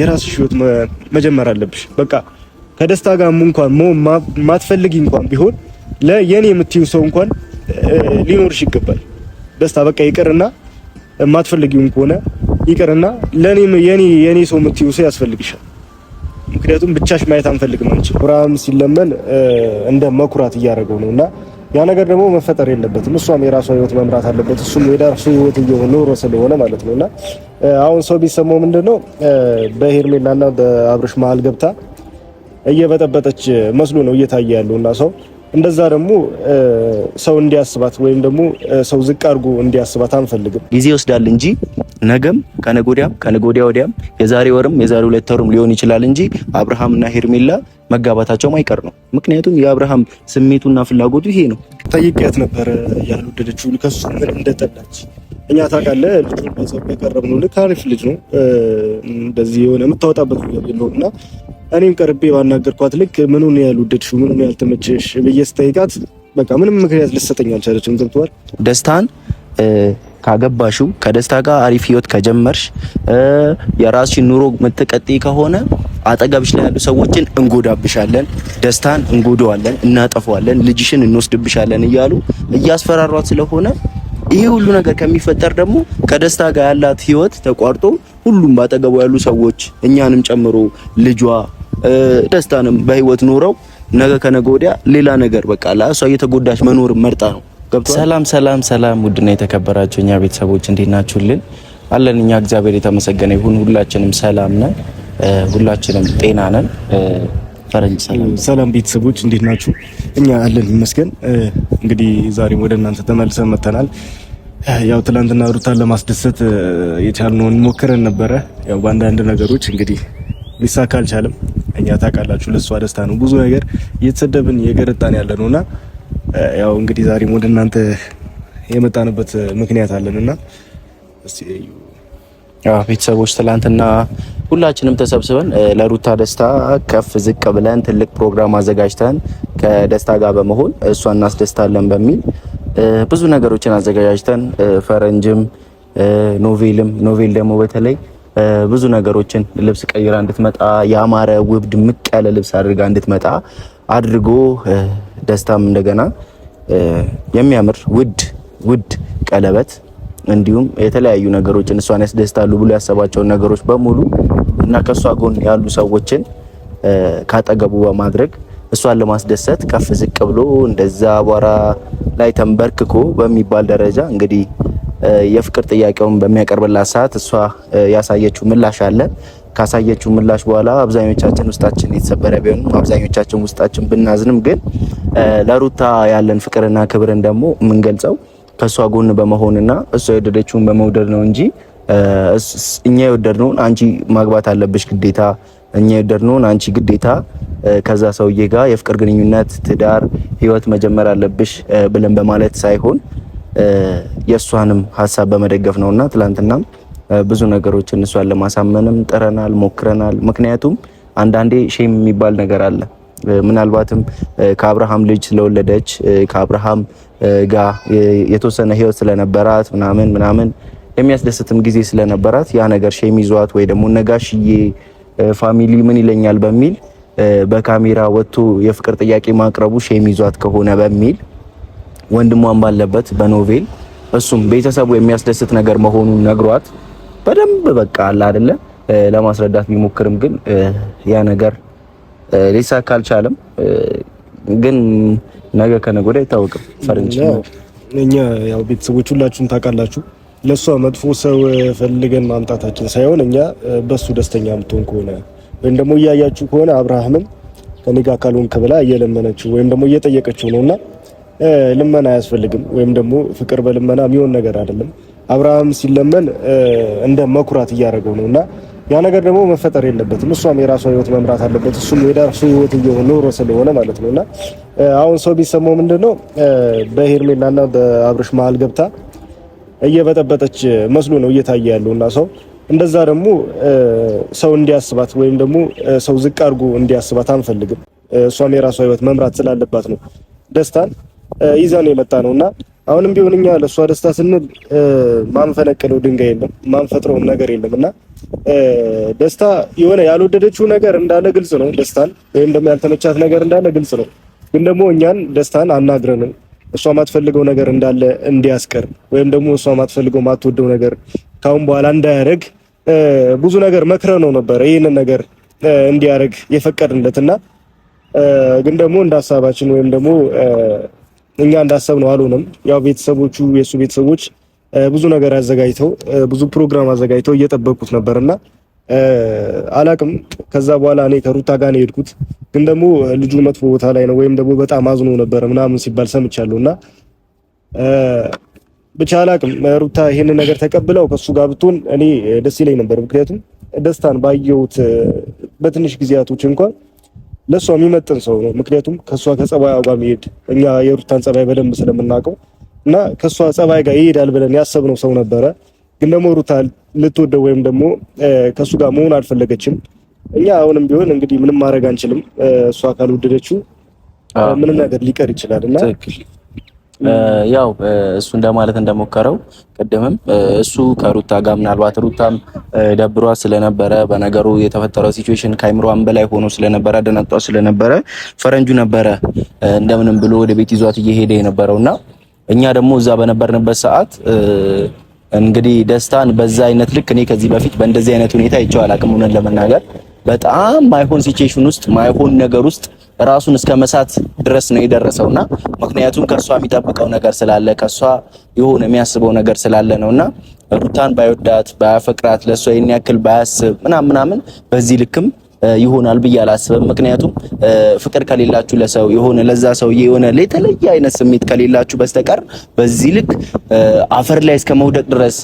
የራስሽ ህይወት መጀመር አለብሽ። በቃ ከደስታ ጋር እንኳን ማትፈልጊ እንኳን ቢሆን ለየኔ የምትዩ ሰው እንኳን ሊኖርሽ ይገባል። ደስታ በቃ ይቅርና ማትፈልጊው ከሆነ ይቅርና ለኔም የኔ ሰው የምትዩ ሰው ያስፈልግሻል። ምክንያቱም ብቻሽ ማየት አንፈልግም አንቺ። አብርሃም ሲለመን እንደ መኩራት እያደረገው ነውና ያ ነገር ደግሞ መፈጠር የለበትም። እሷም የራሷ ህይወት መምራት አለበት፣ እሱም የራሱ ህይወት ኖሮ ስለሆነ ማለት ነውና አሁን ሰው ቢሰማው ምንድነው በሄርሜላና በአብርሽ መሀል ገብታ እየበጠበጠች መስሎ ነው እየታየ ያለውና ሰው እንደዛ ደግሞ ሰው እንዲያስባት ወይም ደግሞ ሰው ዝቅ አድርጎ እንዲያስባት አንፈልግም። ጊዜ ይወስዳል እንጂ ነገም ከነገ ወዲያም የዛሬ ወርም የዛሬ 2 ወርም ሊሆን ይችላል እንጂ አብርሃምና ሄርሜላ መጋባታቸው ማይቀር ነው። ምክንያቱም የአብርሃም ስሜቱና ፍላጎቱ ይሄ ነው። ጠይቄያት ነበር ያልወደደችው ከሱ ምን እንደጠላች። እኛ ታውቃለህ ልጅ በዛው በቀረብነው ልክ አሪፍ ልጅ ነው እንደዚህ የሆነ የምታወጣበት ነገር የለውምና እኔም ቀርቤ ባናገርኳት ልክ ምኑን ያልወደድሽው ምኑን ያልተመቸሽ ብዬ ስጠይቃት በቃ ምንም ምክንያት ልትሰጠኝ አልቻለችም። ገብቶሃል? ደስታን ካገባሽው ከደስታ ጋር አሪፍ ህይወት ከጀመርሽ የራስሽን ኑሮ የምትቀጥይ ከሆነ አጠገብሽ ላይ ያሉ ሰዎችን እንጎዳብሻለን፣ ደስታን እንጎዳዋለን፣ እናጠፋዋለን፣ ልጅሽን እንወስድብሻለን እያሉ እያስፈራሯት ስለሆነ ይሄ ሁሉ ነገር ከሚፈጠር ደግሞ ከደስታ ጋር ያላት ህይወት ተቋርጦ ሁሉም ባጠገቡ ያሉ ሰዎች እኛንም ጨምሮ ልጇ ደስታንም በህይወት ኖረው ነገ ከነገ ወዲያ ሌላ ነገር በቃ ለእሷ እየተጎዳች መኖር መርጣ ነው። ሰላም ውድና የተከበራችሁ እኛ ቤተሰቦች እንዴት ናችሁልን? አለን እኛ እግዚአብሔር የተመሰገነ ይሁን። ሁላችንም ሰላም ነን፣ ሁላችንም ጤና ነን። ፈረንጅ ሰላም ቤተሰቦች እንዴት ናችሁ? እኛ አለን ይመስገን። እንግዲህ ዛሬም ወደ እናንተ ተመልሰን መጥተናል። ያው ትላንትና ሩታን ለማስደሰት የቻልነውን ሞክረን ነበረ። ያው በአንዳንድ ነገሮች እንግዲህ ሊሳካ አልቻለም። እኛ ታውቃላችሁ ለሷ ደስታ ነው ብዙ ነገር እየተሰደብን እየገረጣን ያለ ነውና ያው እንግዲህ ዛሬም ወደ እናንተ የመጣንበት ምክንያት አለንና እስቲ ቤተሰቦች ትላንትና ሁላችንም ተሰብስበን ለሩታ ደስታ ከፍ ዝቅ ብለን ትልቅ ፕሮግራም አዘጋጅተን ከደስታ ጋር በመሆን እሷን እናስደስታለን በሚል ብዙ ነገሮችን አዘጋጅተን ፈረንጅም ኖቬል ደግሞ በተለይ ብዙ ነገሮችን ልብስ ቀይራ እንድትመጣ ያማረ ውብ ድምቅ ያለ ልብስ አድርጋ እንድትመጣ አድርጎ ደስታም እንደገና የሚያምር ውድ ቀለበት እንዲሁም የተለያዩ ነገሮችን እሷን ያስደስታሉ ብሎ ያሰባቸውን ነገሮች በሙሉ እና ከሷ ጎን ያሉ ሰዎችን ካጠገቡ በማድረግ እሷን ለማስደሰት ከፍ ዝቅ ብሎ እንደዛ አቧራ ላይ ተንበርክኮ በሚባል ደረጃ እንግዲህ የፍቅር ጥያቄውን በሚያቀርብላት ሰዓት እሷ ያሳየችው ምላሽ አለ። ካሳየችው ምላሽ በኋላ አብዛኞቻችን ውስጣችን የተሰበረ ቢሆንም አብዛኞቻችን ውስጣችን ብናዝንም ግን ለሩታ ያለን ፍቅርና ክብርን ደግሞ የምንገልጸው ከሷ ጎን በመሆንና እሷ የወደደችውን በመውደድ ነው እንጂ እኛ የወደድነውን አንቺ ማግባት አለብሽ ግዴታ፣ እኛ የወደድነውን አንቺ ግዴታ ከዛ ሰውዬ ጋር የፍቅር ግንኙነት፣ ትዳር፣ ህይወት መጀመር አለብሽ ብለን በማለት ሳይሆን የሷንም ሐሳብ በመደገፍ ነውና ትላንትናም ብዙ ነገሮችን እሷን ለማሳመንም ጥረናል፣ ሞክረናል። ምክንያቱም አንዳንዴ ሼም የሚባል ነገር አለ። ምናልባትም ከአብርሃም ልጅ ስለወለደች ከአብርሃም ጋር የተወሰነ ህይወት ስለነበራት ምናምን የሚያስደስትም ጊዜ ስለነበራት ያ ነገር ሼም ይዟት ወይ ደግሞ ነጋሽዬ ፋሚሊ ምን ይለኛል በሚል በካሜራ ወጥቶ የፍቅር ጥያቄ ማቅረቡ ሼም ይዟት ከሆነ በሚል ወንድሟን ባለበት በኖቬል እሱም ቤተሰቡ የሚያስደስት ነገር መሆኑን ነግሯት በደንብ በቃ አለ አይደለ ለማስረዳት ቢሞክርም ግን ያ ነገር ሊሳካ አልቻለም። ግን ነገ ከነገ ወዲያ አይታወቅም። ፈረንጅ እኛ ያው ቤተሰቦች ሁላችሁም ታውቃላችሁ ለሷ መጥፎ ሰው ፈልገን ማምጣታችን ሳይሆን እኛ በሱ ደስተኛ የምትሆን ከሆነ ወይም ደግሞ እያያችሁ ከሆነ አብርሃምን ከኔ ጋር ካልሆንክ ብላ እየለመነችው ወይም ደግሞ እየጠየቀችው ነውና ልመና አያስፈልግም። ወይም ደግሞ ፍቅር በልመና የሚሆን ነገር አይደለም። አብርሃም ሲለመን እንደ መኩራት እያደረገው ነውና ያ ነገር ደግሞ መፈጠር የለበትም። እሷም የራሷ ህይወት መምራት አለበት፣ እሱም የራሱ ህይወት ኖሮ ስለሆነ ማለት ነውና አሁን ሰው ቢሰማው ምንድነው በሄርሜላና በአብርሽ መሀል ገብታ እየበጠበጠች መስሎ ነው እየታየ ያለውና ሰው እንደዛ ደግሞ ሰው እንዲያስባት ወይም ደግሞ ሰው ዝቅ አድርጎ እንዲያስባት አንፈልግም። እሷም የራሷ ህይወት መምራት ስላለባት ነው ደስታን ይዛን የመጣ ነውና አሁንም ቢሆን እኛ ለሷ ደስታ ስንል ማንፈነቅለው ድንጋይ የለም፣ ማንፈጥረውም ነገር የለምና ደስታ የሆነ ያልወደደችው ነገር እንዳለ ግልጽ ነው። ደስታን ወይም ደግሞ ያልተመቻት ነገር እንዳለ ግልጽ ነው። ግን ደግሞ እኛን ደስታን አናግረን እሷ ማትፈልገው ነገር እንዳለ እንዲያስቀር ወይም ደግሞ እሷ ማትፈልገው ማትወደው ነገር ካሁን በኋላ እንዳያረግ ብዙ ነገር መክረነው ነበር ይሄንን ነገር እንዲያረግ የፈቀድንለትና ግን ደግሞ እንዳሳባችን ወይም ደግሞ እኛ እንዳሰብነው አልሆነም። ያው ቤተሰቦቹ የሱ ቤተሰቦች ብዙ ነገር አዘጋጅተው ብዙ ፕሮግራም አዘጋጅተው እየጠበቁት ነበርና አላቅም። ከዛ በኋላ እኔ ከሩታ ጋር ነው የሄድኩት። ግን ደግሞ ልጁ መጥፎ ቦታ ላይ ነው ወይም ደግሞ በጣም አዝኖ ነበር ምናምን ሲባል ሰምቻለሁና ብቻ አላቅም። ሩታ ይሄንን ነገር ተቀብለው ከሱ ጋር ብትሆን እኔ ደስ ይለኝ ነበር። ምክንያቱም ደስታን ባየሁት በትንሽ ጊዜያቶች እንኳን ለሷ የሚመጥን ሰው ነው። ምክንያቱም ከሷ ከጸባዩ ጋር የሚሄድ እኛ የሩታን ጸባይ በደንብ ስለምናውቀው እና ከሷ ጸባይ ጋር ይሄዳል ብለን ያሰብነው ሰው ነበረ። ግን ደግሞ ሩታ ልትወደው ወይም ደግሞ ከሱ ጋር መሆን አልፈለገችም። እኛ አሁንም ቢሆን እንግዲህ ምንም ማድረግ አንችልም። እሷ ካልወደደችው ምንም ነገር ሊቀር ይችላልና ያው እሱ እንደማለት እንደሞከረው ቅድምም እሱ ከሩታ ጋር ምናልባት ሩታም ደብሯ ስለነበረ በነገሩ የተፈጠረው ሲቹዌሽን ከአይምሮዋን በላይ ሆኖ ስለነበረ ደነጣ ስለነበረ ፈረንጁ ነበረ እንደምንም ብሎ ወደ ቤት ይዟት እየሄደ የነበረውና እኛ ደግሞ እዛ በነበርንበት ሰዓት እንግዲህ ደስታን በዛ አይነት ልክ እኔ ከዚህ በፊት በእንደዚህ አይነት ሁኔታ አይቼው አላውቅም። ሆነን ለመናገር በጣም ማይሆን ሲቹዌሽን ውስጥ ማይሆን ነገር ውስጥ ራሱን እስከ መሳት ድረስ ነው የደረሰውና ምክንያቱም ከሷ የሚጠብቀው ነገር ስላለ ከሷ የሆነ የሚያስበው ነገር ስላለ ነውና ሩታን ባይወዳት ባያፈቅራት ለሷ ይሄን ያክል ባያስብ ምናምን በዚህ ልክም ይሆናል ብዬ አላስብም። ምክንያቱም ፍቅር ከሌላችሁ ለሰው የሆነ ለዛ ሰው የሆነ የተለየ አይነት ስሜት ከሌላችሁ በስተቀር በዚህ ልክ አፈር ላይ እስከ መውደቅ ድረስ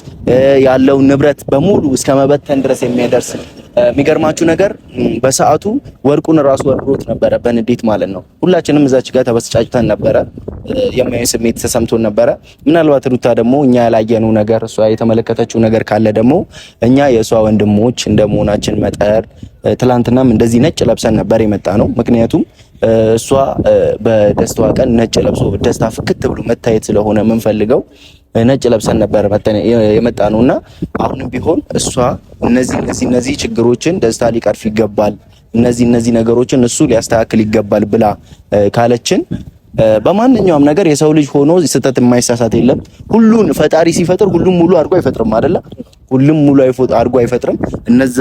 ያለው ንብረት በሙሉ እስከ መበተን ድረስ የሚያደርስ የሚገርማችሁ ነገር በሰዓቱ ወርቁን ራሱ ወርሮት ነበረ በንዴት ማለት ነው። ሁላችንም እዛች ጋር ተበስጫጭተን ነበረ። የማይሆን ስሜት ተሰምቶን ነበረ። ምናልባት ሩታ ደግሞ እኛ ያላየነው ነገር እሷ የተመለከተችው ነገር ካለ ደግሞ እኛ የእሷ ወንድሞች እንደመሆናችን መጠር ትላንትናም እንደዚህ ነጭ ለብሰን ነበር የመጣ ነው። ምክንያቱም እሷ በደስታዋ ቀን ነጭ ለብሶ ደስታ ፍክት ብሎ መታየት ስለሆነ የምንፈልገው ነጭ ለብሰን ነበር የመጣ ነውና አሁንም ቢሆን እሷ እነዚህ ችግሮችን ደስታ ሊቀርፍ ይገባል፣ እነዚህ ነገሮችን እሱ ሊያስተካክል ይገባል ብላ ካለችን በማንኛውም ነገር የሰው ልጅ ሆኖ ስህተት የማይሳሳት የለም። ሁሉን ፈጣሪ ሲፈጥር ሁሉም ሙሉ አድርጎ አይፈጥርም አይደለ? ሁሉም ሙሉ አድርጎ አይፈጥርም። እነዛ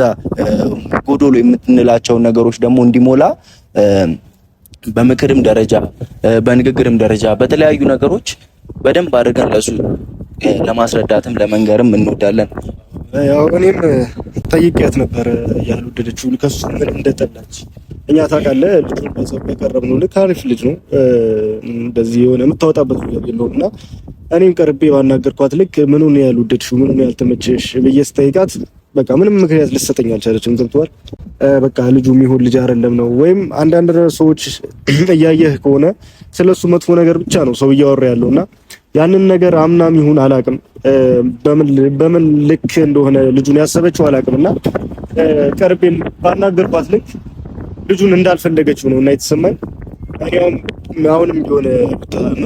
ጎዶሎ የምትንላቸው ነገሮች ደግሞ እንዲሞላ በምክርም ደረጃ በንግግርም ደረጃ በተለያዩ ነገሮች በደንብ አድርገን ለሱ ለማስረዳትም ለመንገርም እንወዳለን። ያው እኔም ጠይቄያት ነበር ያልወደደችው ከሱ ምን እንደጠላች። እኛ ታውቃለህ ልጁን በሰው በቀረብነው ልክ አሪፍ ልጅ ነው፣ በዚህ የሆነ የምታወጣበት ነገር የለውምና እኔም ቀርቤ ባናገርኳት ልክ ምኑን ያልወደድሽው ምኑን ያልተመቸሽ ብዬ ስጠይቃት በቃ ምንም ምክንያት ልትሰጠኝ አልቻለችም። ገብቶሃል? በቃ ልጁ የሚሆን ልጅ አይደለም ነው። ወይም አንዳንድ ሰዎች እያየህ ከሆነ ስለሱ መጥፎ ነገር ብቻ ነው ሰው እያወራ ያለውና ያንን ነገር አምናም ይሁን አላቅም በምን ልክ እንደሆነ ልጁን ያሰበችው አላቅምና ቀርቤን ባናገርኳት ልክ ልጁን እንዳልፈለገችው ነውና የተሰማኝ። አሁንም ቢሆን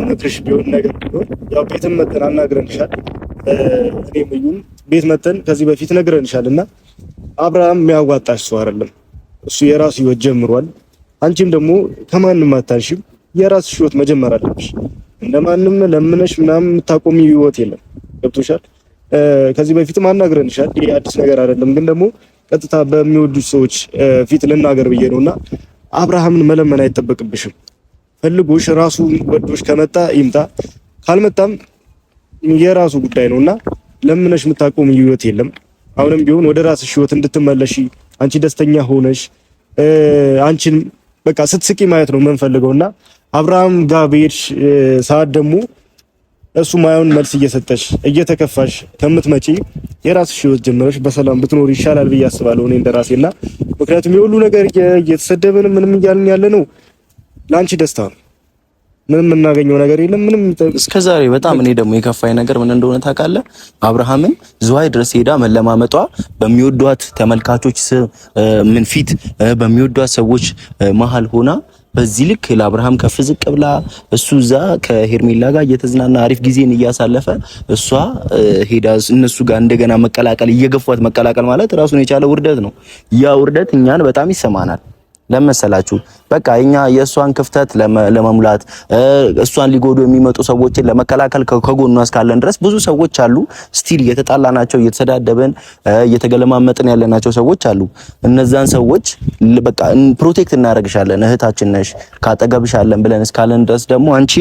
መክርሽ ቢሆን ነገር ቢሆን ያው ቤትም መተን አናግረንሻል። እኔም ይሁን ቤት መተን ከዚህ በፊት ነግረንሻልና አብርሃም የሚያዋጣሽ ሰው አይደለም። እሱ የራሱ ህይወት ጀምሯል። አንቺም ደግሞ ከማንም አታንሺም። የራስሽ ህይወት መጀመር አለብሽ። እንደማንም ለምነሽ ምናምን የምታቆሚ ህይወት የለም። ገብቶሻል? ከዚህ በፊትም አናግረንሻል። ይሄ አዲስ ነገር አይደለም። ግን ደግሞ ቀጥታ በሚወዱሽ ሰዎች ፊት ልናገር ብዬ ነውና አብርሃምን መለመን አይጠበቅብሽም። ፈልጎሽ ራሱ ወዶሽ ከመጣ ይምጣ፣ ካልመጣም የራሱ ጉዳይ ነውና ለምነሽ የምታቆሚ ህይወት የለም። አሁንም ቢሆን ወደ ራስሽ ህይወት እንድትመለሺ አንቺ ደስተኛ ሆነሽ አንቺን በቃ ስትስቂ ማየት ነው የምንፈልገውና አብርሃም ጋር በሄድሽ ሰዓት ደግሞ እሱ ማየውን መልስ እየሰጠሽ እየተከፋሽ ከምትመጪ የራስሽ ህይወት ጀምረሽ በሰላም ብትኖር ይሻላል ብዬ አስባለሁ እኔ እንደራሴና። ምክንያቱም የሁሉ ነገር እየተሰደበን ምንም እያልን ያለ ነው ለአንቺ ደስታ ነው። ምንም የምናገኘው ነገር የለም። ምንም እስከዛሬ በጣም እኔ ደግሞ የከፋኝ ነገር ምን እንደሆነ ታውቃለህ? አብርሃምን ዝዋይ ድረስ ሄዳ መለማመጧ በሚወዷት ተመልካቾች ምን ፊት በሚወዷት ሰዎች መሀል ሆና በዚህ ልክ ለአብርሃም ከፍ ዝቅ ብላ እሱ እዛ ከሄርሜላ ጋር እየተዝናና አሪፍ ጊዜን እያሳለፈ እሷ ሄዳ እነሱ ጋር እንደገና መቀላቀል እየገፏት መቀላቀል ማለት ራሱን የቻለ ውርደት ነው። ያ ውርደት እኛን በጣም ይሰማናል። ለመሰላችሁ በቃ እኛ የእሷን ክፍተት ለመሙላት እሷን ሊጎዱ የሚመጡ ሰዎችን ለመከላከል ከጎኗ እስካለን ድረስ ብዙ ሰዎች አሉ። ስቲል እየተጣላናቸው እየተሰዳደብን እየተገለማመጥን ያለናቸው ሰዎች አሉ። እነዛን ሰዎች በቃ ፕሮቴክት እናደርግሻለን፣ እህታችን ነሽ፣ ካጠገብሻለን ብለን እስካለን ድረስ ደግሞ አንቺ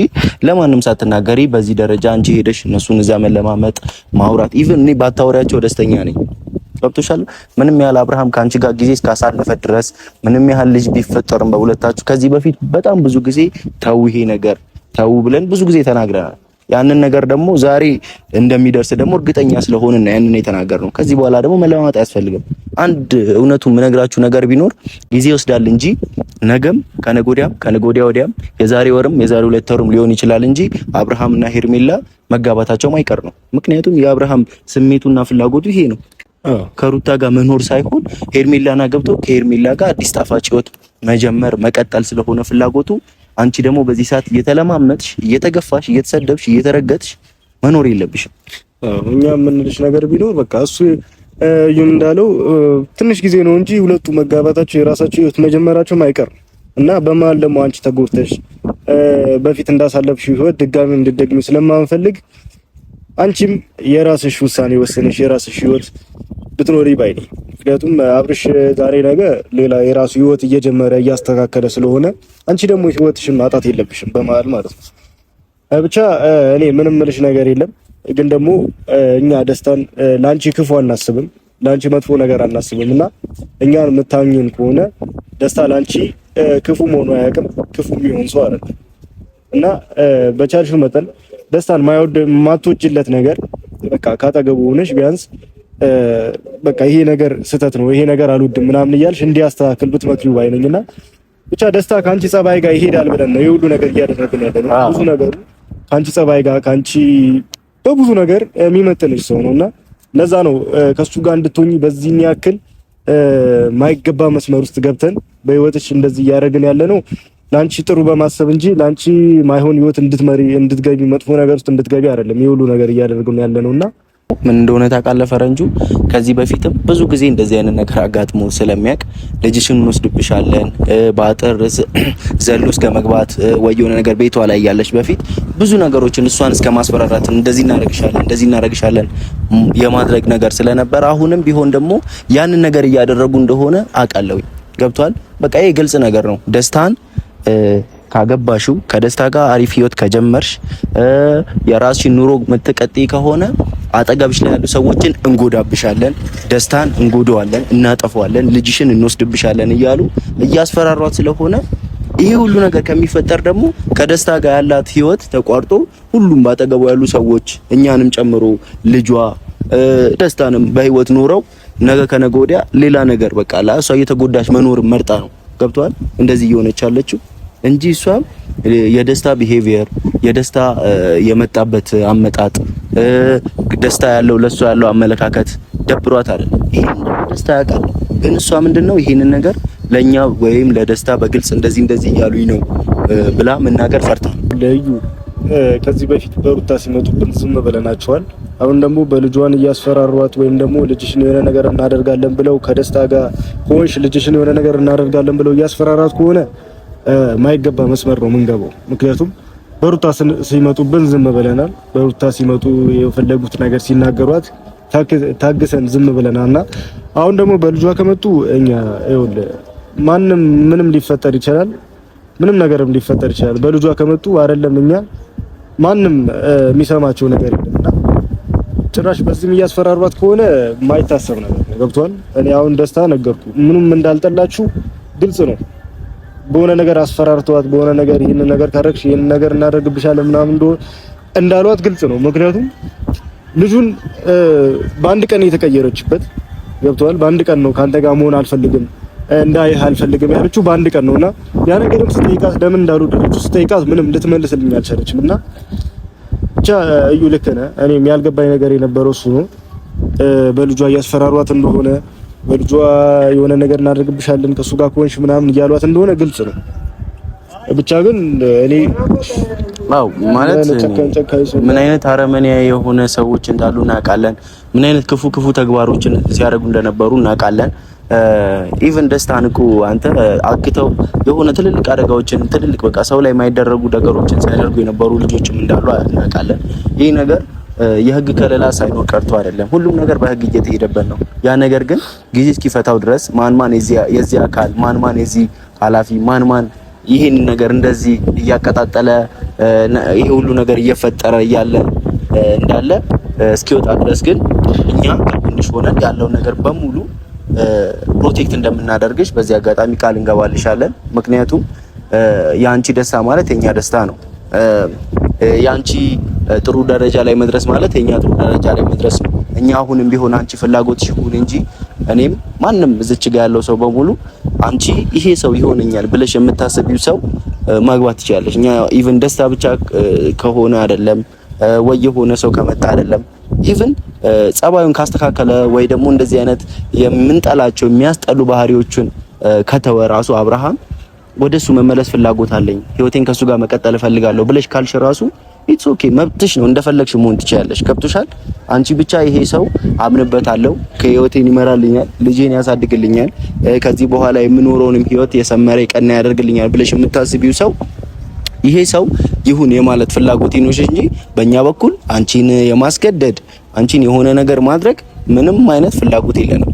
ለማንም ሳትናገሪ በዚህ ደረጃ አንቺ ሄደሽ እነሱን እዛ መለማመጥ ማውራት ኢቭን እኔ ባታወሪያቸው ደስተኛ ነኝ። ገብቶሻል? ምንም ያህል አብርሃም ካንቺ ጋር ጊዜ እስካሳለፈ ድረስ ምንም ያህል ልጅ ቢፈጠርም በሁለታችሁ ከዚህ በፊት በጣም ብዙ ጊዜ ተው ይሄ ነገር ተው ብለን ብዙ ጊዜ ተናግረናል። ያንን ነገር ደግሞ ዛሬ እንደሚደርስ ደግሞ እርግጠኛ ስለሆነና ያንን የተናገርነው ከዚህ በኋላ ደግሞ መለማመጥ አያስፈልግም። አንድ እውነቱን የምነግራችሁ ነገር ቢኖር ጊዜ ይወስዳል እንጂ ነገም ከነገ ወዲያም የዛሬ ወርም የዛሬ 2 ወርም ሊሆን ይችላል እንጂ አብርሃምና ሄርሜላ መጋባታቸው ማይቀር ነው። ምክንያቱም የአብርሃም ስሜቱና ፍላጎቱ ይሄ ነው። ከሩታ ጋር መኖር ሳይሆን ሄርሜላና ገብቶ ከሄርሜላ ጋር አዲስ ጣፋጭ ህይወት መጀመር መቀጠል ስለሆነ ፍላጎቱ፣ አንቺ ደግሞ በዚህ ሰዓት እየተለማመጥሽ እየተገፋሽ እየተሰደብሽ እየተረገጥሽ መኖር የለብሽም። እኛ የምንልሽ ነገር ቢኖር በቃ እሱ ይሁን እንዳለው ትንሽ ጊዜ ነው እንጂ ሁለቱ መጋባታቸው የራሳቸው ህይወት መጀመራቸው ማይቀር እና በመሀል ደግሞ አንቺ ተጎድተሽ በፊት እንዳሳለፍሽ ህይወት ድጋሚ እንድትደግሚ ስለማንፈልግ አንቺም የራስሽ ውሳኔ ወሰነሽ የራስሽ ህይወት ብትኖሪ ባይ ነኝ። ምክንያቱም አብርሽ ዛሬ ነገ ሌላ የራሱ ህይወት እየጀመረ እያስተካከለ ስለሆነ አንቺ ደግሞ ህይወትሽን ማጣት የለብሽም በመሀል ማለት ነው። ብቻ እኔ ምንም ምልሽ ነገር የለም። ግን ደግሞ እኛ ደስታን ላንቺ ክፉ አናስብም፣ ላንቺ መጥፎ ነገር አናስብም እና እኛን የምታኙን ከሆነ ደስታ ላንቺ ክፉ መሆኑ አያውቅም፣ ክፉ የሚሆን ሰው አይደለም እና በቻልሽው መጠን ደስታን ማትወጪለት ነገር በቃ ካጠገቡ ሆነሽ ቢያንስ በቃ ይሄ ነገር ስህተት ነው ይሄ ነገር አልወድም ምናምን እያልሽ እንዲያስተካክል ብትመክሪው ባይነኝና ብቻ ደስታ ካንቺ ጸባይ ጋር ይሄዳል ብለን ነው የሁሉ ነገር እያደረግን ያለነው። ብዙ ነገር ካንቺ ጸባይ ጋር ካንቺ በብዙ ነገር የሚመጥንሽ ሰው ነውና ለዛ ነው ከሱ ጋር እንድትሆኚ በዚህ ያክል ማይገባ መስመር ውስጥ ገብተን በህይወትሽ እንደዚህ እያደረግን ያለነው ላንቺ ጥሩ በማሰብ እንጂ ላንቺ ማይሆን ህይወት እንድትገቢ መጥፎ ነገር ውስጥ እንድትገቢ አይደለም። የሁሉ ነገር እያደረግን ያለነውና ምን እንደሆነ ታውቃለህ ፈረንጁ ከዚህ በፊትም ብዙ ጊዜ እንደዚህ አይነት ነገር አጋጥሞ ስለሚያውቅ ልጅሽን እንወስድብሻለን በአጥር ዘሎ እስከ መግባት ወይ የሆነ ነገር ቤቷ ላይ ያለሽ በፊት ብዙ ነገሮችን እሷን እስከ ማስፈራራት እንደዚህ እናደርግሻለን የማድረግ ነገር ስለነበር አሁንም ቢሆን ደግሞ ያንን ነገር እያደረጉ እንደሆነ አውቃለሁ። ገብቷል? በቃ ይሄ ግልጽ ነገር ነው። ደስታን ካገባሽው ከደስታ ጋር አሪፍ ህይወት ከጀመርሽ የራስሽን ኑሮ የምትቀጥይ ከሆነ አጠገብሽ ላይ ያሉ ሰዎችን እንጎዳብሻለን፣ ደስታን እንጎዳዋለን፣ እናጠፋዋለን፣ ልጅሽን እንወስድብሻለን እያሉ እያስፈራሯት ስለሆነ ይሄ ሁሉ ነገር ከሚፈጠር ደግሞ ከደስታ ጋር ያላት ህይወት ተቋርጦ ሁሉም ባጠገቡ ያሉ ሰዎች እኛንም ጨምሮ ልጇ ደስታንም በህይወት ኖረው ነገ ከነገ ወዲያ ሌላ ነገር በቃ ለእሷ እየተጎዳች መኖር መርጣ ነው። ገብቷል? እንደዚህ እየሆነች ያለችው እንጂ እሷ የደስታ ቢሄቪየር የደስታ የመጣበት አመጣጥ ደስታ ያለው ለሷ ያለው አመለካከት ደብሯት አይደለም። ይሄን ደስታ ያውቃል። ግን እሷ ምንድነው ይሄንን ነገር ለኛ ወይም ለደስታ በግልጽ እንደዚህ እያሉኝ ነው ብላ መናገር ፈርታ ለዩ ከዚህ በፊት በሩታ ሲመጡብን ዝም ብለናቸዋል። አሁን ደግሞ በልጇን እያስፈራሯት ወይም ደግሞ ልጅሽን የሆነ ነገር እናደርጋለን ብለው ከደስታ ጋር ሆንሽ ልጅሽን የሆነ ነገር እናደርጋለን ብለው እያስፈራራት ከሆነ ማይገባ መስመር ነው የምንገባው። ምክንያቱም በሩታ ሲመጡብን ዝም ብለናል። በሩታ ሲመጡ የፈለጉት ነገር ሲናገሯት ታግሰን ዝም ብለናልና አሁን ደግሞ በልጇ ከመጡ እኛ ማንም ምንም ሊፈጠር ይችላል፣ ምንም ነገርም ሊፈጠር ይችላል። በልጇ ከመጡ አይደለም እኛ ማንም የሚሰማቸው ነገር የለምና ጭራሽ በዚህም እያስፈራሯት ከሆነ ማይታሰብ ነገር ነው። ገብቷል? እኔ አሁን ደስታ ነገርኩ ምንም እንዳልጠላችሁ ግልጽ ነው። በሆነ ነገር አስፈራርተዋት በሆነ ነገር ይሄን ነገር ካረክሽ ይሄን ነገር እናደርግብሻለን ምናምን እንዳሏት ግልጽ ነው። ምክንያቱም ልጁን በአንድ ቀን የተቀየረችበት ገብቷል? በአንድ ቀን ነው ካንተ ጋር መሆን አልፈልግም እንዳይህ አልፈልግም ያለችው በአንድ ቀን ነውና ያ ነገርም ስትጠይቃት ለምን እንዳልወደደችው ስትጠይቃት ምንም ልትመልስልኝ አልቻለችምና ብቻ እዩ ልክ ነህ። እኔም ያልገባኝ ነገር የነበረው እሱ ነው። በልጇ እያስፈራሯት እንደሆነ በልጇ የሆነ ነገር እናደርግብሻለን ከሱ ጋር ከሆንሽ ምናምን እያሏት እንደሆነ ግልጽ ነው። ብቻ ግን እኔ ማለት ምን አይነት አረመኔያዊ የሆነ ሰዎች እንዳሉ እናውቃለን። ምን አይነት ክፉ ተግባሮችን ሲያደርጉ እንደነበሩ እናውቃለን። ኢቭን ደስታን እኮ አንተ አግተው የሆነ ትልልቅ አደጋዎችን ትልልቅ በቃ ሰው ላይ የማይደረጉ ነገሮችን ሲያደርጉ የነበሩ ልጆችም እንዳሉ እናውቃለን። ይህ ነገር የህግ ከለላ ሳይኖር ቀርቶ አይደለም። ሁሉም ነገር በህግ እየተሄደበት ነው። ያ ነገር ግን ጊዜ እስኪፈታው ድረስ ማን የዚህ አካል ማን የዚህ ኃላፊ ማን ይሄን ነገር እንደዚህ እያቀጣጠለ ይሄ ሁሉ ነገር እየፈጠረ እያለ እንዳለ እስኪወጣ ድረስ ግን እኛ ትንሽ ሆነን ያለው ነገር በሙሉ ፕሮቴክት እንደምናደርግሽ በዚህ አጋጣሚ ቃል እንገባልሻለን። ምክንያቱም ያንቺ ደስታ ማለት የኛ ደስታ ነው። ያንቺ ጥሩ ደረጃ ላይ መድረስ ማለት የኛ ጥሩ ደረጃ ላይ መድረስ ነው። እኛ አሁንም ቢሆን አንቺ ፍላጎትሽ ይሁን እንጂ እኔም ማንም እዚች ጋር ያለው ሰው በሙሉ አንቺ ይሄ ሰው ይሆነኛል ብለሽ የምታስቢው ሰው ማግባት ትችላለሽ። እኛ ኢቭን ደስታ ብቻ ከሆነ አይደለም ወይ የሆነ ሰው ከመጣ አይደለም ኢቭን ጸባዩን ካስተካከለ ወይ ደግሞ እንደዚህ አይነት የምንጠላቸው የሚያስጠሉ ባህሪዎችን ከተወ ራሱ አብርሃም ወደሱ መመለስ ፍላጎት አለኝ ህይወቴን ከሱ ጋር መቀጠል እፈልጋለሁ ብለሽ ካልሽ ራሱ ኢትስ ኦኬ መብትሽ ነው። እንደፈለግሽ መሆን ትችያለሽ። ከብቶሻል። አንቺ ብቻ ይሄ ሰው አምንበታለሁ፣ ከህይወቴን ይመራልኛል፣ ልጄን ያሳድግልኛል፣ ከዚህ በኋላ የምኖረውንም ህይወት የሰመረ የቀና ያደርግልኛል ብለሽ የምታስቢው ሰው ይሄ ሰው ይሁን የማለት ፍላጎት ይኖርሽ እንጂ በእኛ በኩል አንቺን የማስገደድ አንቺን የሆነ ነገር ማድረግ ምንም አይነት ፍላጎት የለንም።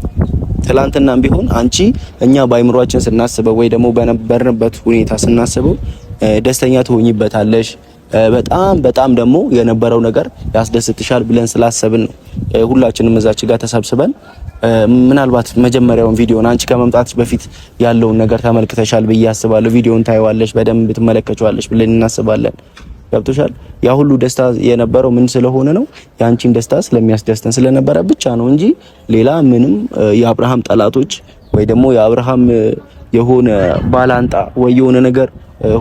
ትላንትናም ቢሆን አንቺ እኛ ባይምሯችን ስናስበው ወይ ደግሞ በነበርንበት ሁኔታ ስናስበው ደስተኛ ትሆኝበታለሽ። በጣም ደግሞ የነበረው ነገር ያስደስትሻል ብለን ስላሰብን ነው ሁላችንም እዛች ጋር ተሰብስበን ምናልባት መጀመሪያውን ቪዲዮን አንቺ ከመምጣትሽ በፊት ያለውን ነገር ተመልክተሻል ብዬ አስባለሁ። ቪዲዮን ታይዋለሽ፣ በደንብ ትመለከቻለሽ ብለን እናስባለን። ገብቶሻል? ያ ሁሉ ደስታ የነበረው ምን ስለሆነ ነው? ያንቺን ደስታ ስለሚያስደስተን ስለነበረ ብቻ ነው እንጂ ሌላ ምንም የአብርሃም ጠላቶች ወይ ደግሞ የአብርሃም የሆነ ባላንጣ ወይ የሆነ ነገር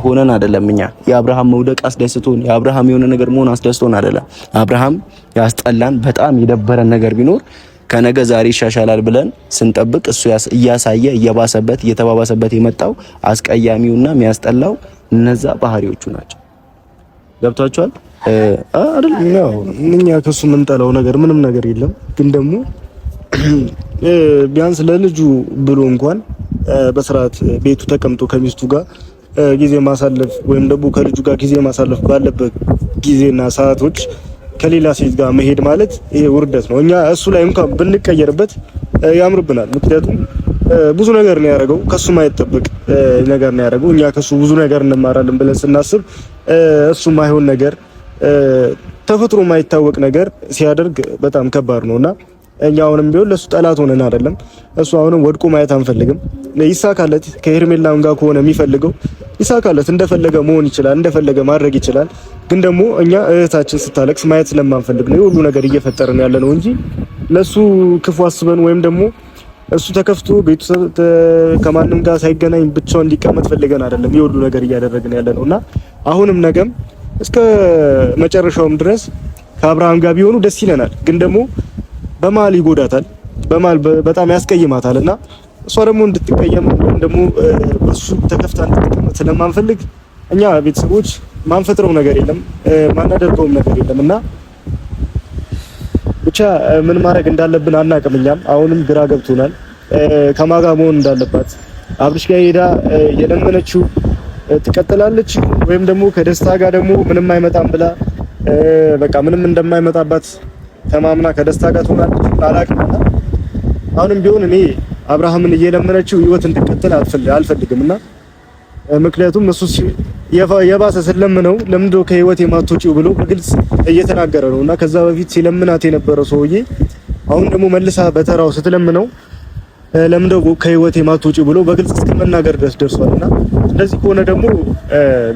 ሆነን አይደለም። እኛ የአብርሃም መውደቅ አስደስቶን የአብርሃም የሆነ ነገር መሆን አስደስቶን አይደለም። አብርሃም ያስጠላን በጣም የደበረን ነገር ቢኖር ከነገ ዛሬ ይሻሻላል ብለን ስንጠብቅ እሱ እያሳየ እየባሰበት እየተባባሰበት የመጣው አስቀያሚውና የሚያስጠላው እነዛ ባህሪዎቹ ናቸው። ገብቷቸዋል አይደል? ነው እኛ ከሱ የምንጠላው ነገር ምንም ነገር የለም። ግን ደግሞ ቢያንስ ለልጁ ብሎ እንኳን በስርዓት ቤቱ ተቀምጦ ከሚስቱ ጋር ጊዜ ማሳለፍ ወይም ደግሞ ከልጁ ጋር ጊዜ ማሳለፍ ባለበት ጊዜና ሰዓቶች ከሌላ ሴት ጋር መሄድ ማለት ይሄ ውርደት ነው። እኛ እሱ ላይ እንኳን ብንቀየርበት ያምርብናል። ምክንያቱም ብዙ ነገር ነው ያደረገው፣ ከሱ ማይጠበቅ ነገር ነው ያደረገው። እኛ ከሱ ብዙ ነገር እንማራለን ብለን ስናስብ እሱ ማይሆን ነገር ተፈጥሮ ማይታወቅ ነገር ሲያደርግ በጣም ከባድ ነውና እኛ አሁንም ቢሆን ለሱ ጠላት ሆነን አይደለም። እሱ አሁንም ወድቆ ማየት አንፈልግም። ይሳካለት ከሄርሜላም ጋር ከሆነ የሚፈልገው ይሳካለት፣ እንደፈለገ መሆን ይችላል፣ እንደፈለገ ማድረግ ይችላል። ግን ደግሞ እኛ እህታችን ስታለቅስ ማየት ስለማንፈልግ ነው ሁሉ ነገር እየፈጠርን ያለ ነው እንጂ ለሱ ክፉ አስበን ወይም ደግሞ እሱ ተከፍቶ ቤተሰብ ከማንም ጋር ሳይገናኝ ብቻው እንዲቀመጥ ፈልገን አይደለም የሁሉ ነገር እያደረግን ያለ ነውና አሁንም ነገም እስከ መጨረሻውም ድረስ ከአብርሃም ጋር ቢሆኑ ደስ ይለናል። ግን ደግሞ በመሀል ይጎዳታል፣ በመሀል በጣም ያስቀይማታልና እሷ ደግሞ እንድትቀየም ወይም ደግሞ በሱ ተከፍታ እንድትቀመጥ ስለማንፈልግ እኛ ቤተሰቦች ማንፈጥረው ነገር የለም፣ ማናደርገውም ነገር የለምና ብቻ ምን ማድረግ እንዳለብን አናውቅም። እኛም አሁንም ግራ ገብቶናል። ከማጋ መሆን እንዳለባት አብርሽ ጋር ሄዳ የለመነችው ትቀጥላለች ወይም ደግሞ ከደስታ ጋር ደግሞ ምንም አይመጣም ብላ በቃ ምንም እንደማይመጣባት ተማምና ከደስታ ጋር ትሆናለች አላውቅም። አሁንም ቢሆን እኔ አብርሃምን እየለመነችው ህይወት እንድትቀጥል አልፈልግምና ምክንያቱም እሱ የባሰ ስለምነው ለምንድነው ከህይወት የማትወጪው ብሎ በግልጽ እየተናገረ ነውና ከዛ በፊት ሲለምናት የነበረው ሰውዬ አሁን ደግሞ መልሳ በተራው ስትለምነው ለምንድነው ከህይወት የማትወጪው ብሎ በግልጽ እስከመናገር ድረስ ደርሷልና እንደዚህ ከሆነ ደግሞ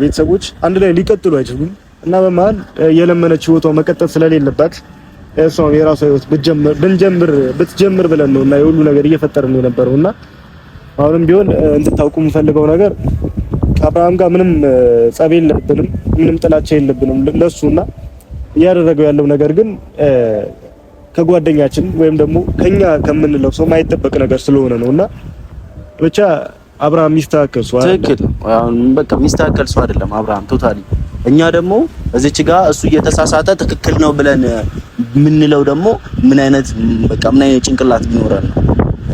ቤተሰቦች አንድ ላይ ሊቀጥሉ አይችሉም እና በመሃል የለመነች ህይወቷ መቀጠል ስለሌለባት እሷም የራሷ ህይወት ብትጀምር ብለን ነውና የሁሉ ነገር እየፈጠርን ነው የነበረውና አሁንም ቢሆን እንድታውቁ የምፈልገው ነገር ከአብርሃም ጋር ምንም ጸብ የለብንም፣ ምንም ጥላቻ የለብንም ለሱና እያደረገው ያለው ነገር ግን ከጓደኛችን ወይም ደግሞ ከኛ ከምንለው ሰው ማይጠበቅ ነገር ስለሆነ ነውና ብቻ አብርሃም ሚስተካከል ሰው አይደለም። ትክክል ነው። አሁን በቃ ሚስተካከል ሰው አይደለም አብርሃም ቶታሊ። እኛ ደግሞ እዚች ጋር እሱ እየተሳሳተ ትክክል ነው ብለን የምንለው ደግሞ ምን አይነት ጭንቅላት ቢኖረን ነው?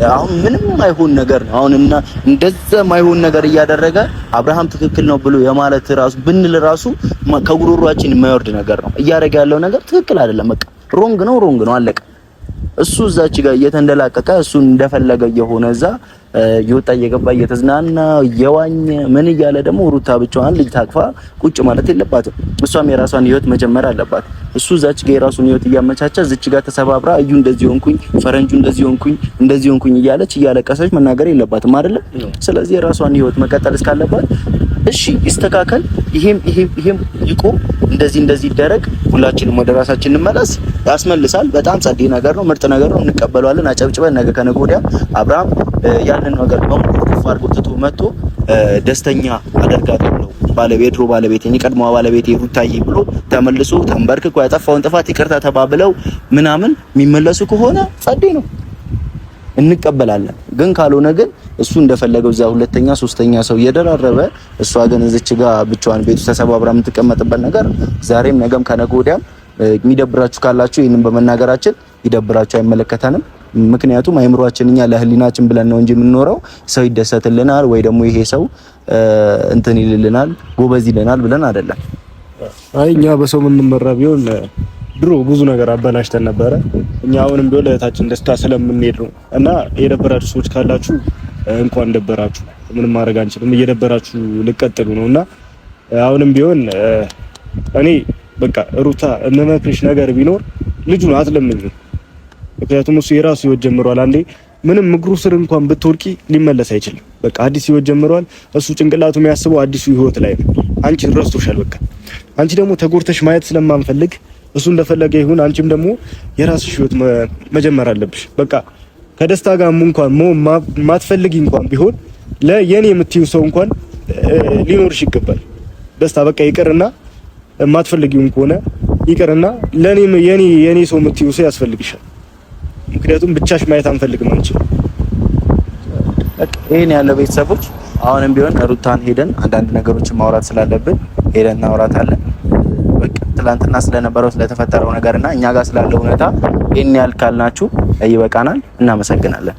አሁን ምንም አይሆን ነገር ነው። አሁን እና እንደዛ ማይሆን ነገር እያደረገ አብርሃም ትክክል ነው ብሎ የማለት ራሱ ብንል ራሱ ከጉሮሯችን የማይወርድ ነገር ነው። እያደረገ ያለው ነገር ትክክል አይደለም። በቃ ሮንግ ነው አለቀ። እሱ እዛች ጋር እየተንደላቀቀ እሱ እንደፈለገ የሆነ እዛ እየወጣ እየገባ እየተዝናና እየዋኘ ምን እያለ ደግሞ ሩታ ብቻዋን ልጅ ታቅፋ ቁጭ ማለት የለባትም። እሷም የራሷን ህይወት መጀመር አለባት። እሱ እዛች ጋር የራሱን ህይወት እያመቻቸ እዚች ጋር ተሰባብራ እዩ እንደዚህ ሆንኩኝ፣ ፈረንጁ እንደዚህ ሆንኩኝ እያለች እያለቀሰች መናገር የለባትም አይደለ? ስለዚህ የራሷን ህይወት መቀጠል እስካለባት እሺ ይስተካከል፣ ይሄም ይቆም፣ እንደዚህ ይደረግ፣ ሁላችንም ወደ ራሳችን እንመለስ። ያስመልሳል። በጣም ጸዴ ነገር ነው፣ ምርጥ ነገር ነው። እንቀበለዋለን አጨብጭበን። ነገ ከነገ ወዲያ አብርሃም ያንን ነገር በሙሉ አድርጎ ትቶ መጥቶ ደስተኛ አደርጋለሁ የድሮ ባለቤቴ የቀድሞዋ ባለቤቴ ሩታዬ ብሎ ተመልሶ ተንበርክኮ ያጠፋውን ጥፋት ይቅርታ ተባብለው ምናምን የሚመለሱ ከሆነ ጸዴ ነው፣ እንቀበላለን። ግን ካልሆነ ግን እሱ እንደፈለገው እዛ ሁለተኛ ሶስተኛ ሰው እየደራረበ እሷ ግን እዚች ጋር ብቻዋን ቤቱ ተሰባብራ የምትቀመጥበት ነገር ዛሬም ነገም ከነገ ወዲያም የሚደብራችሁ ካላችሁ ይሄንን በመናገራችን ይደብራችሁ፣ አይመለከተንም። ምክንያቱም አይምሮአችን እኛ ለህሊናችን ብለን ነው እንጂ የምንኖረው ሰው ይደሰትልናል ወይ ደግሞ ይሄ ሰው እንትን ይልልናል ጎበዝ ይልናል ብለን አይደለም። አይ እኛ በሰው የምንመራ ቢሆን ድሮ ብዙ ነገር አበላሽተን ነበረ። እኛ አሁንም ቢሆን ለእህታችን ደስታ ስለምንሄድ ነው። እና የደበራችሁ ሰዎች ካላችሁ እንኳን ደበራችሁ፣ ምንም ማድረግ አንችልም። እየደበራችሁ ልቀጥሉ ነውና አሁንም ቢሆን እኔ በቃ ሩታ እመመክርሽ ነገር ቢኖር ልጁን አትለምኝ። ምክንያቱም እሱ የራሱ ህይወት ጀምሯል። አንዴ ምንም እግሩ ስር እንኳን ብትወርቂ ሊመለስ አይችልም። በቃ አዲስ ህይወት ጀምሯል። እሱ ጭንቅላቱ የሚያስበው አዲሱ ህይወት ላይ ነው። አንቺ ረስቶሻል። በቃ አንቺ ደግሞ ተጎርተሽ ማየት ስለማንፈልግ እሱ እንደፈለገ ይሁን። አንቺም ደግሞ የራስሽ ህይወት መጀመር አለብሽ። በቃ ከደስታ ጋር እንኳን ማትፈልጊ እንኳን ቢሆን ለየኔ የምትይው ሰው እንኳን ሊኖርሽ ይገባል። ደስታ በቃ ይቅርና ማትፈልጊውን ከሆነ ይቅርና ለኔ የኔ ሰው የምትይው ሰው ያስፈልግሻል። ምክንያቱም ብቻሽ ማየት አንፈልግም አንቺ። ይሄን ያለው ቤተሰቦች አሁንም ቢሆን ሩታን ሄደን አንዳንድ ነገሮችን ማውራት ስላለብን ሄደን እናወራታለን። በቃ ትላንትና ስለነበረው ስለተፈጠረው ነገርና እኛ ጋር ስላለው ሁኔታ ይሄን ያህል ካልናችሁ ይበቃናል። እናመሰግናለን።